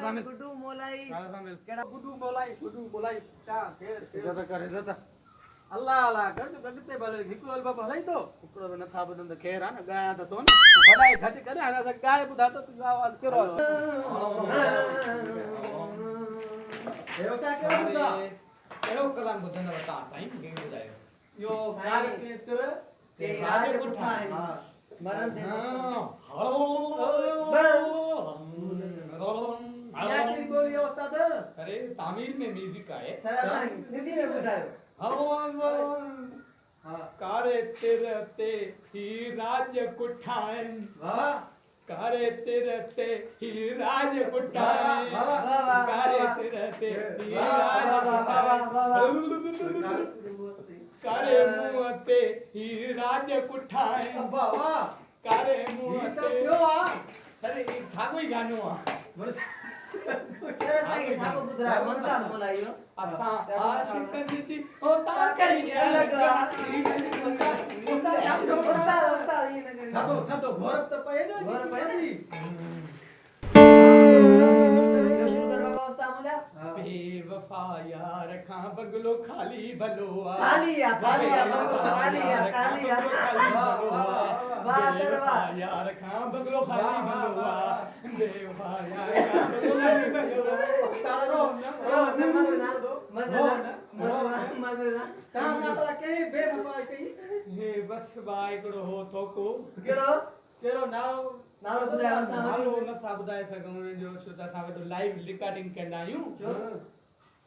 गुड्डू मोलाई केड़ा गुड्डू मोलाई चा केड़ा करे जता अल्लाह अल्लाह कर तो गगते भले हिकड़ो बाबा हलाई तो हिकड़ो न था बदन तो खेर न गाया तो तो भलाई घट करे आना से गाय बुधा तो आवाज करो देवता के बुधा केड़ो कलाम बुधन बता टाइम गेम बुधायो यो कार केत्र के राज कुठाई मरण दे क्या की बोली उस्ताद अरे तामिल में म्यूजिक का है सिंधी में बुधायो कारे तेरते ही राज्य कुठाएं वाह कारे तेरते ही राज्य कुठाएं कारे तेरते ही राज्य कारे मुंह पे ही राज्य कुठाएं वाह कारे मुंह पे क्यों अरे ठाकुर ही गानो अच्छा आशिकन जी होता करिए लगा ना तो घोर तो पे ना घोर पे बेवफा यार खां बगलो खाली बलोआ खालिया यार खां बगलो खाली बलोआ बेवफा यार खां बगलो खाली बलोआ तारो मजना ता सातला के बेवफा कई हे बस बाई करो हो थोको केरो नालो बुधायो नालो न सा बुधाए सगम जो श्रोता सावे तो लाइव रिकॉर्डिंग करना आयु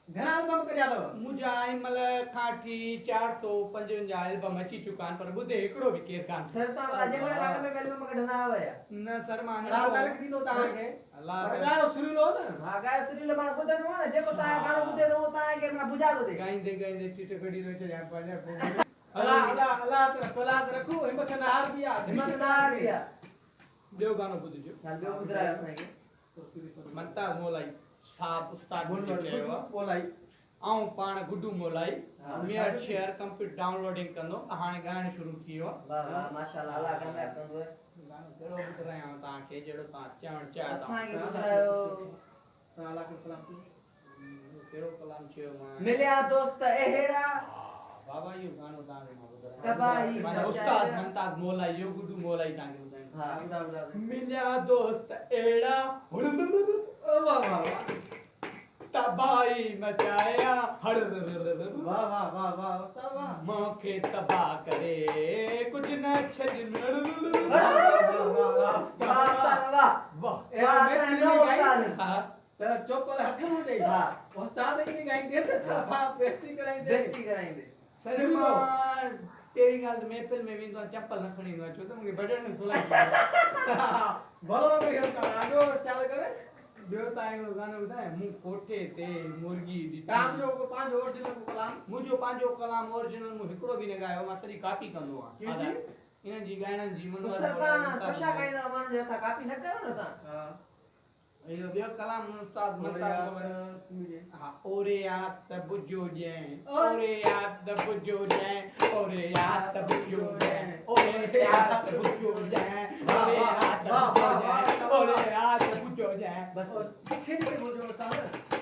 घणा एल्बम करया लो मुजा मल खाटी 455 एल्बम अची चुकान पर बुधे एकड़ो भी केर कान सर ता अजे मारे बारे में एल्बम कढना आवे न सर मान अल्लाह ताला दी तो तारा के अल्लाह गायो सुनी लो न हां गायो सुनी लो मार बुधे न जेको ता गानो बुधे दो ता के ना बुझा दो दे गाइंदे टीटे कडी रो छे या पाले अल्लाह तेरा कोलाद रखू हिम्मत ना हार दिया देव गानो बुधजो देव बुधरायो साईं मनता मोलाई साहब उस्ताद बोलाई आऊं पाण गुड्डू मोलाई मेयर शेयर कंप्लीट डाउनलोडिंग कंदो हाने गाने शुरू कियो वाह वाह माशाल्लाह अल्लाह कमे कंदो गानो केड़ो बुधरायो ता के जेड़ो ता चवण चाहता असां के बुधरायो ताला के कलाम केड़ो कलाम छयो मां मिलिया दोस्त एहेड़ा बाबा यो गानो ता के बुधरायो तबाही उस्ताद मनताज मोलाई यो गुड्डू मोलाई ता के बुधरायो हां बुधा मिलिया दोस्त एड़ा वाह वाह तबाही मचाया हड़ वाह वाह वाह वाह सब मौके तबाह करे कुछ न छज वाह तेरा चोपल हाथ में दे हां उस्ताद की गाएंगे तो साफा बेइज्जती कराएंगे सलमान तेरी गाल महफिल में विंदो चप्पल न खणी न छो तो मुके बटन न खोला बोलो में आगो शाल करे देवता एगो गाना बुधाए मु कोठे ते मुर्गी दी ताम जो को पांच ओरिजिनल कलाम मुजो पांचो कलाम ओरिजिनल मु हिकड़ो भी न गायो मा तरी कॉपी कंदो आ इन जी गाना जी मनवर कशा कायदा मन जो था कॉपी न करो न ता यो बियो कलाम उस्ताद मनता हां ओरे याद तब जो जे ओरे याद तब जो जे ओरे याद तब जो जे ओरे याद तब जो जे ओरे याद तब जो जे ओरे याद तब जो जे बस ठीक है बोलो उस्ताद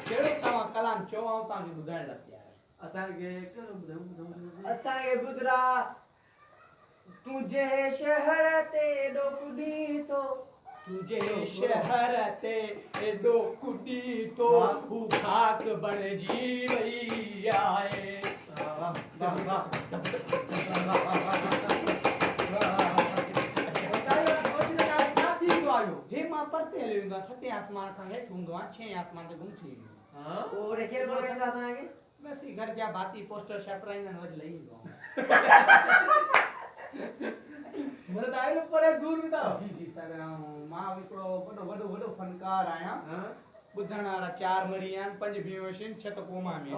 केड़ो तवा कलाम चो आऊं ता बुधाण ला तैयार असा के केड़ो बुधाऊं असा के बुधरा तुझे शहर ते डोकुदी तो तुझे शहर ते एडो कुडी तो हु खाक बन जी वई आए वाह वाह वाह हे मां परते लेंदा सते आसमान का हेठ हुंदो आ छह आसमान ते घुम थी हां और केर बोलंदा था के बस ई घर जा बाती पोस्टर छपराइन न वज लई दो मरे दाइल ऊपर है दूर में था जी सर मां विकड़ो वडो फनकार आया बुधण वाला 4 मरियान 5 बेहोशन 6 कोमा में